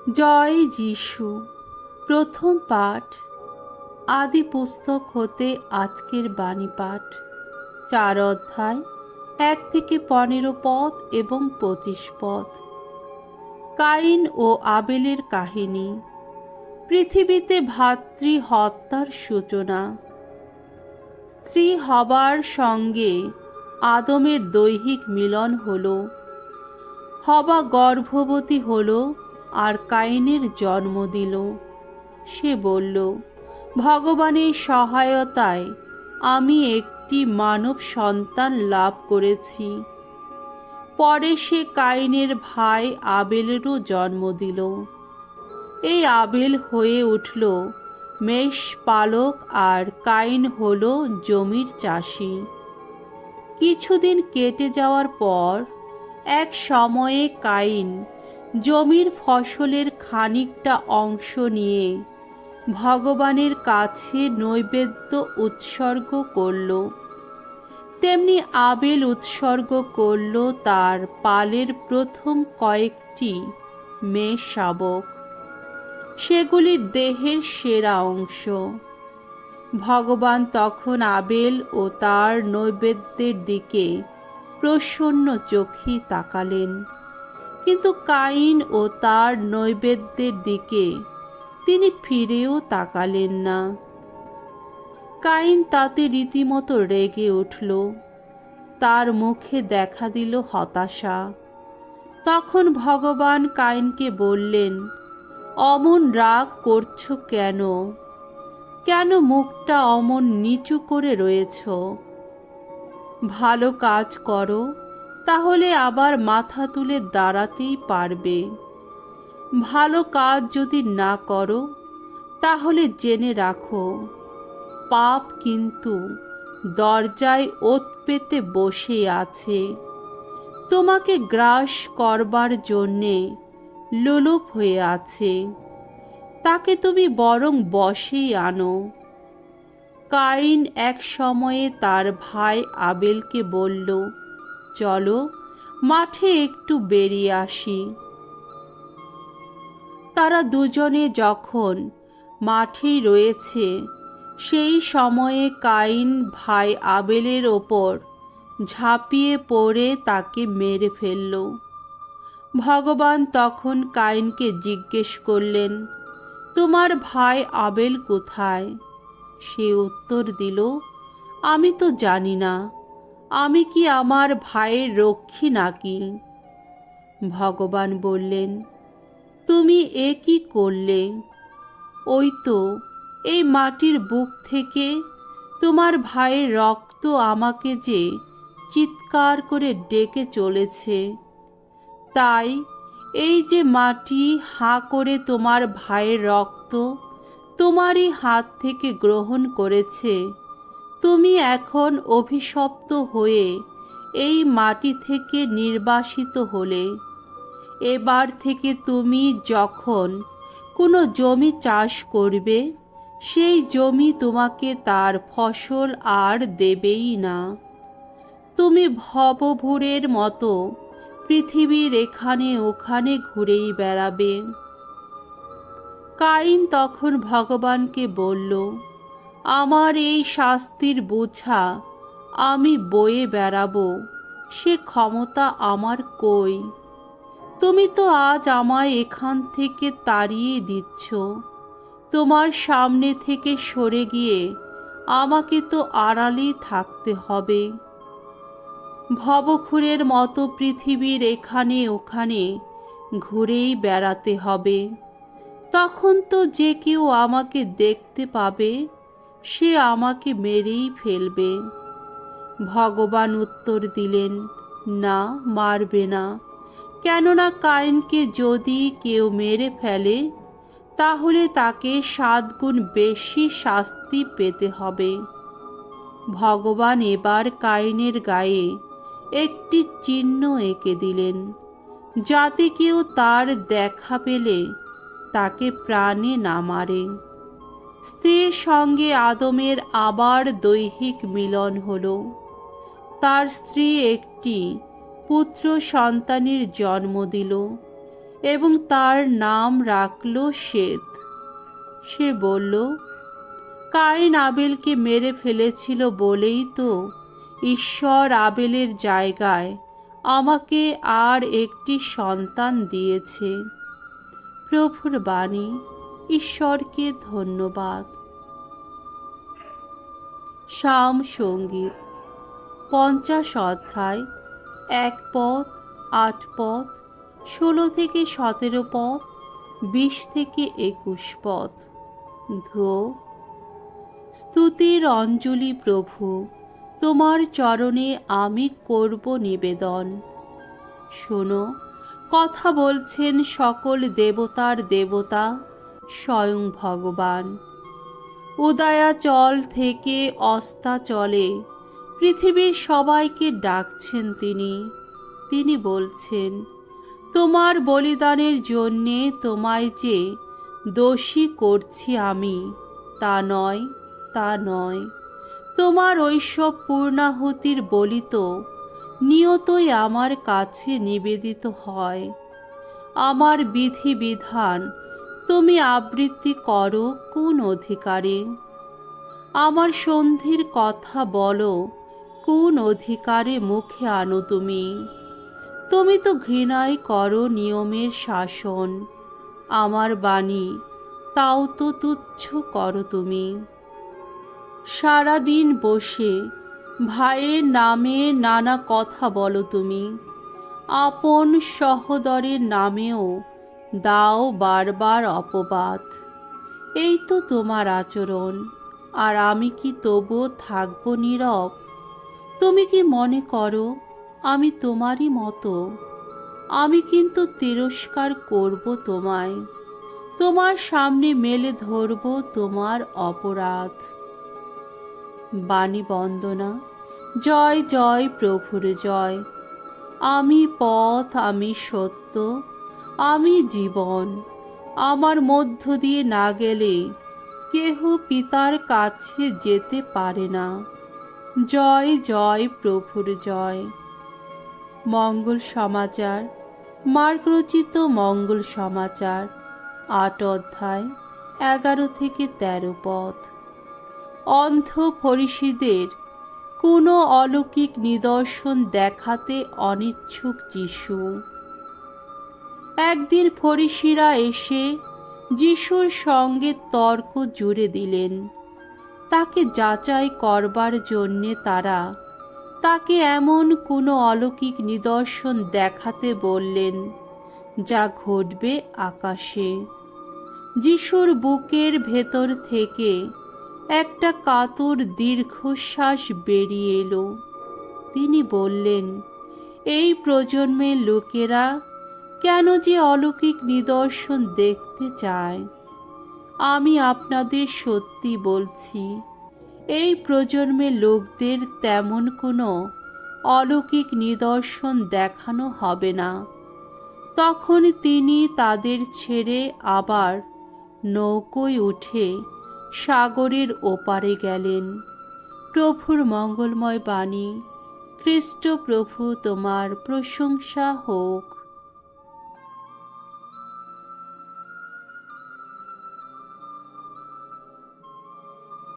জয় যিশু। প্রথম পাঠ আদি পুস্তক হতে আজকের বাণী পাঠ 4 অধ্যায় 1 থেকে 15 পদ এবং 25 পদ। কাইন ও আবেলের কাহিনী। পৃথিবীতে ভাতৃ হত্যার সূচনা। স্ত্রী হবার সঙ্গে আদমের দৈহিক মিলন হলো। হবা গর্ভবতী হলো আর কাইনের জন্ম দিল। সে বলল, ভগবানের সহায়তায় আমি একটি মানব সন্তান লাভ করেছি। পরে সে কাইনের ভাই আবেলেরও জন্ম দিল। এই আবেল হয়ে উঠল মেষ পালক আর কাইন হল জমির চাষি। কিছুদিন কেটে যাওয়ার পর এক সময়ে কাইন জমির ফসলের খানিকটা অংশ নিয়ে ভগবানের কাছে নৈবেদ্য উৎসর্গ করল। তেমনি আবেল উৎসর্গ করল তার পালের প্রথম কয়েকটি মেষ শাবক, সেগুলির দেহের সেরা অংশ। ভগবান তখন আবেল ও তার নৈবেদ্যের দিকে প্রসন্ন চোখে তাকালেন, কিন্তু কাইন ও তার নৈবেদ্যের দিকে তিনি ফিরেও তাকালেন না। কাইন তাতে রীতিমতো রেগে উঠল। তার মুখে দেখা দিল হতাশা। তখন ভগবান কাইনকে বললেন, অমন রাগ করছো কেন? কেন মুখটা অমন নিচু করে রয়েছ? ভালো কাজ করো, তাহলে আবার মাথা তুলে দাঁড়াতেই পারবে। ভালো কাজ যদি না করো, তাহলে জেনে রাখো, পাপ কিন্তু দরজায় ওত পেতে বসে আছে, তোমাকে গ্রাস করবার জন্যে লোলুপ হয়ে আছে। তাকে তুমি বরং বশেই আনো। কাইন এক সময়ে তার ভাই আবেলকে বলল, চলো মাঠে একটু বেরিয়ে আসি। তারা দুজনে যখন মাঠেই রয়েছে, সেই সময়ে কাইন ভাই আবেলের ওপর ঝাঁপিয়ে পড়ে তাকে মেরে ফেলল। ভগবান তখন কাইনকে জিজ্ঞেস করলেন, তোমার ভাই আবেল কোথায়? সে উত্তর দিল, আমি তো জানি না। আমি কি আমার ভাইয়ের রক্ষী নাকি? ভগবান বললেন, তুমি এ কি করলে? ওই তো এই মাটির বুক থেকে তোমার ভাইয়ের রক্ত আমাকে যে চিৎকার করে ডেকে চলেছে। তাই এই যে মাটি হাঁ করে তোমার ভাইয়ের রক্ত তোমারই হাত থেকে গ্রহণ করেছে, তুমি এখন অভিশপ্ত হয়ে এই মাটি থেকে নির্বাসিত হলে। এবার থেকে তুমি যখন কোনো জমি চাষ করবে, সেই জমি তোমাকে তার ফসল আর দেবেই না। তুমি ভবঘুরের মতো পৃথিবীর এখানে ওখানে ঘুরেই বেড়াবে। কাইন তখন ভগবানকে বলল, আমার এই শাস্তির বোঝা আমি বয়ে বেড়াবো, সে ক্ষমতা আমার কই? তুমি তো আজ আমায় এখান থেকে তাড়িয়ে দিচ্ছ। তোমার সামনে থেকে সরে গিয়ে আমাকে তো আড়ালেই থাকতে হবে। ভবঘুরের মতো পৃথিবীর এখানে ওখানে ঘুরেই বেড়াতে হবে। তখন তো যে কেউ আমাকে দেখতে পাবে, সে আমাকে মেরেই ফেলবে। ভগবান উত্তর দিলেন, না, মারবে না। কেননা কাইনকে যদি কেউ মেরে ফেলে, তাহলে তাকে 7 গুণ বেশি শাস্তি পেতে হবে। ভগবান এবার কাইনের গায়ে একটি চিহ্ন এঁকে দিলেন, যাতে কেউ তার দেখা পেলে তাকে প্রাণে না মারে। স্ত্রীর সঙ্গে আদমের আবার দৈহিক মিলন হলো। তার স্ত্রী একটি পুত্র সন্তানের জন্ম দিল এবং তার নাম রাখল শ্বেত। সে বলল, কাইন আবেলকে মেরে ফেলেছিল বলেই তো ঈশ্বর আবেলের জায়গায় আমাকে আর একটি সন্তান দিয়েছে। প্রভুর বাণী। ঈশ্বরকে ধন্যবাদ। সাম সঙ্গীত 50 অধ্যায়, 1 পদ, 8 পদ, 16 থেকে 17 পদ, 20 থেকে 21 পদ। ধো। স্তুতির অঞ্জলি প্রভু, তোমার চরণে আমি করব নিবেদন। শোনো, কথা বলছেন সকল দেবতার দেবতা, স্বয়ং ভগবান। উদয়াচল থেকে অস্তাচলে পৃথিবীর সবাইকে ডাকছেন তিনি। তিনি বলছেন, তোমার বলিদানের জন্যে তোমায় যে দোষী করছি আমি, তা নয়, তা নয়। তোমার ঐসব পূর্ণাহুতির বলি তো নিয়তই আমার কাছে নিবেদিত হয়। আমার বিধি বিধান তুমি আবৃত্তি করো কোন অধিকারে? আমার সন্ধির কথা বলো কোন অধিকারে মুখে আনো তুমি? তুমি তো ঘৃণাই করো নিয়মের শাসন। আমার বাণী তাও তো তুচ্ছ করো তুমি। সারাদিন বসে ভাইয়ের নামে নানা কথা বলো তুমি। আপন সহোদরের নামেও দাও বারবার অপবাদ। এই তো তোমার আচরণ, আর আমি কি তবুও থাকব নীরব? তুমি কি মনে করো আমি তোমারই মতো? আমি কিন্তু তিরস্কার করব তোমায়, তোমার সামনে মেলে ধরব তোমার অপরাধ। বাণী বন্দনা। জয় জয় প্রভুর জয়। আমি পথ, আমি সত্য, আমি জীবন। আমার মধ্য দিয়ে না গেলে কেহ পিতার কাছে যেতে পারে না। জয় জয় প্রভুর জয়। মঙ্গল সমাচার। মার্ক রচিত মঙ্গল সমাচার 8 অধ্যায়, 11 থেকে 13 পদ। অন্ধ ফরিসীদের কোনো অলৌকিক নিদর্শন দেখাতে অনিচ্ছুক যিশু। একদিন ফরিসীরা এসে যিশুর সঙ্গে তর্ক জুড়ে দিলেন। তাকে যাচাই করবার জন্যে তারা তাকে এমন কোনো অলৌকিক নিদর্শন দেখাতে বললেন যা ঘটবে আকাশে। যিশুর বুকের ভেতর থেকে একটা কাতর দীর্ঘশ্বাস বেরিয়ে এলো। তিনি বললেন, এই প্রজন্মের লোকেরা কেন যে অলৌকিক নিদর্শন দেখতে চায়? আমি আপনাদের সত্যি বলছি, এই প্রজন্মের লোকদের তেমন কোনো অলৌকিক নিদর্শন দেখানো হবে না। তখন তিনি তাদের ছেড়ে আবার নৌকোয় উঠে সাগরের ওপারে গেলেন। প্রভুর মঙ্গলময় বাণী। খ্রিস্ট প্রভু তোমার প্রশংসা হোক।